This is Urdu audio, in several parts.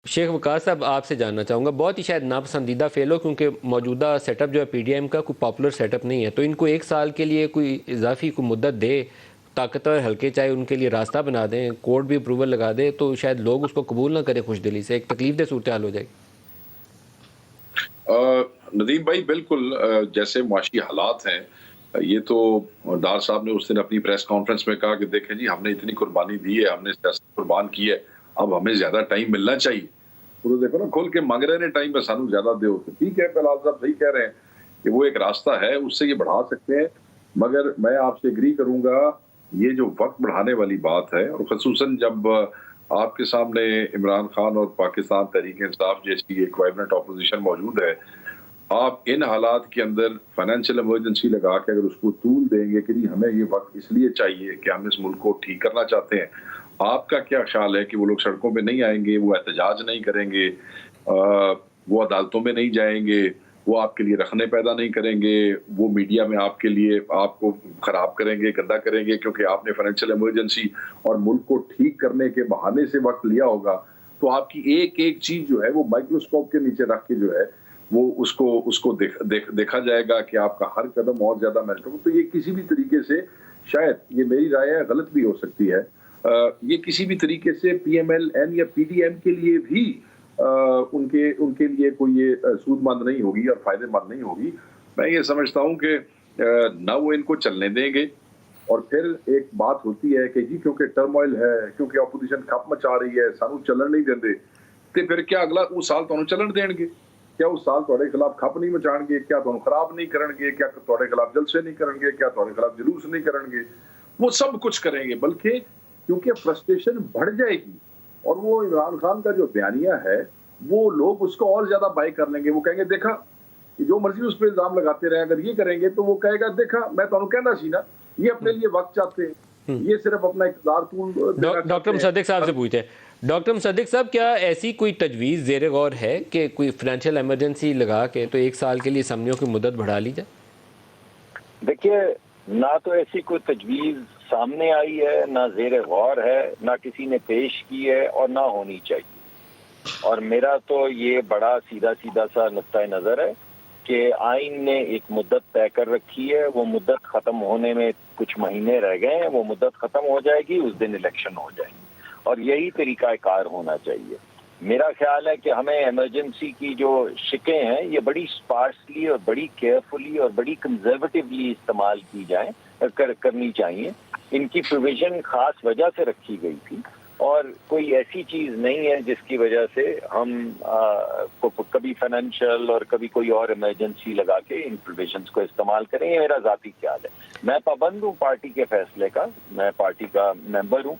شیخ وقاص صاحب آپ سے جاننا چاہوں گا، بہت ہی شاید ناپسندیدہ فیل ہو کیونکہ موجودہ سیٹ اپ جو ہے پی ڈی ایم کا کوئی پاپولر سیٹ اپ نہیں ہے، تو ان کو ایک سال کے لیے کوئی اضافی کوئی مدت دے، طاقتور حلقے چاہے ان کے لیے راستہ بنا دیں، کورٹ بھی اپروول لگا دے تو شاید لوگ اس کو قبول نہ کریں خوش دلی سے، ایک تکلیف دہ صورتحال ہو جائے گی۔ ندیم بھائی بالکل جیسے معاشی حالات ہیں، یہ تو ڈار صاحب نے اس دن اپنی پریس کانفرنس میں کہا کہ دیکھیں جی ہم نے اتنی قربانی دی ہے، ہم نے سیاست قربان کی ہے، اب ہمیں زیادہ ٹائم ملنا چاہیے۔ تو دیکھو نا کھول کے مانگ رہے ہیں ٹائم میں سانو زیادہ دے ہوتے، ٹھیک ہے فلال صاحب صحیح کہہ رہے ہیں کہ وہ ایک راستہ ہے، اس سے یہ بڑھا سکتے ہیں، مگر میں آپ سے ایگری کروں گا یہ جو وقت بڑھانے والی بات ہے، اور خصوصاً جب آپ کے سامنے عمران خان اور پاکستان تحریک انصاف جیسی ایک وائبرنٹ اپوزیشن موجود ہے، آپ ان حالات کے اندر فائنینشیل ایمرجنسی لگا کے اگر اس کو طول دیں گے کہ ہمیں یہ وقت اس لیے چاہیے کہ ہم اس ملک کو ٹھیک کرنا چاہتے ہیں، آپ کا کیا خیال ہے کہ وہ لوگ سڑکوں پہ نہیں آئیں گے، وہ احتجاج نہیں کریں گے، وہ عدالتوں میں نہیں جائیں گے، وہ آپ کے لیے رخنے پیدا نہیں کریں گے، وہ میڈیا میں آپ کے لیے آپ کو خراب کریں گے، گندا کریں گے کیونکہ آپ نے فائنینشیل ایمرجنسی اور ملک کو ٹھیک کرنے کے بہانے سے وقت لیا ہوگا، تو آپ کی ایک ایک چیز جو ہے وہ مائکروسکوپ کے نیچے رکھ کے جو ہے وہ اس کو دیکھا جائے گا کہ آپ کا ہر قدم اور زیادہ میٹر ہو۔ تو یہ کسی بھی طریقے سے، شاید یہ میری رائے ہے غلط بھی ہو سکتی ہے، یہ کسی بھی طریقے سے پی ایم ایل این یا پی ڈی ایم کے لیے بھی ان کے لیے کوئی یہ سود مند نہیں ہوگی اور فائدے مند نہیں ہوگی۔ میں یہ سمجھتا ہوں کہ نہ وہ ان کو چلنے دیں گے، اور پھر ایک بات ہوتی ہے کہ جی کیونکہ ٹرموائل ہے، کیونکہ اپوزیشن کھپ مچا رہی ہے، سانو چلن نہیں دیں، تو پھر کیا اگلا اس سال تو چلن دیں گے؟ کیا اس سال تھوڑے خلاف کھپ نہیں مچان گے؟ کیا تمہیں خراب نہیں کرن گے؟ کیا تھوڑے خلاف جلسے نہیں کرن گے؟ کیا تھوڑے خلاف جلوس نہیں کرن گے؟ وہ سب کچھ کریں گے، بلکہ کیونکہ فرسٹریشن بڑھ جائے گی، اور وہ عمران خان کا جو بیانیہ ہے وہ لوگ اس کو اور زیادہ بائی کر لیں گے، وہ کہیں گے دیکھا کہ جو مرضی اس پہ الزام لگاتے رہے، اگر یہ کریں گے تو وہ کہے گا دیکھا میں تو کہنا سی نا، یہ اپنے لیے وقت چاہتے ہیں، یہ صرف اپنا اقتدار طول دینا چاہتے ہیں۔ ڈاکٹر مصدق صاحب سے پوچھتے ہیں، ڈاکٹر مصدق صاحب کیا ایسی کوئی تجویز زیر غور ہے کہ کوئی فائنینشیل ایمرجنسی لگا کے تو ایک سال کے لیے اسمبلیوں کی مدت بڑھا لی جائے؟ دیکھیے، نہ تو ایسی کوئی تجویز سامنے آئی ہے، نہ زیر غور ہے، نہ کسی نے پیش کی ہے، اور نہ ہونی چاہیے۔ اور میرا تو یہ بڑا سیدھا سا نقطۂ نظر ہے کہ آئین نے ایک مدت طے کر رکھی ہے، وہ مدت ختم ہونے میں کچھ مہینے رہ گئے ہیں، وہ مدت ختم ہو جائے گی، اس دن الیکشن ہو جائے گی، اور یہی طریقہ کار ہونا چاہیے۔ میرا خیال ہے کہ ہمیں ایمرجنسی کی جو شکیں ہیں یہ بڑی اسپارسلی اور بڑی کیئرفلی اور بڑی کنزرویٹیولی استعمال کی جائیں، کرنی چاہیے۔ ان کی پروویژن خاص وجہ سے رکھی گئی تھی، اور کوئی ایسی چیز نہیں ہے جس کی وجہ سے ہم کبھی فائنینشیل اور کبھی کوئی اور ایمرجنسی لگا کے ان پروویژنس کو استعمال کریں۔ یہ میرا ذاتی خیال ہے، میں پابند ہوں پارٹی کے فیصلے کا، میں پارٹی کا ممبر ہوں،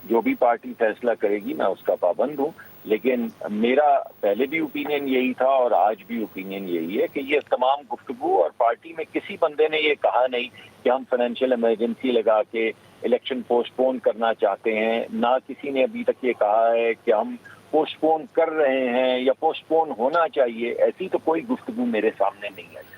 جو بھی پارٹی فیصلہ کرے گی میں اس کا پابند ہوں، لیکن میرا پہلے بھی اوپینین یہی تھا اور آج بھی اوپینین یہی ہے کہ یہ تمام گفتگو، اور پارٹی میں کسی بندے نے یہ کہا نہیں کہ ہم فائنینشیل ایمرجنسی لگا کے الیکشن پوسٹ پون کرنا چاہتے ہیں، نہ کسی نے ابھی تک یہ کہا ہے کہ ہم پوسٹ پون کر رہے ہیں یا پوسٹ پون ہونا چاہیے، ایسی تو کوئی گفتگو میرے سامنے نہیں آئی۔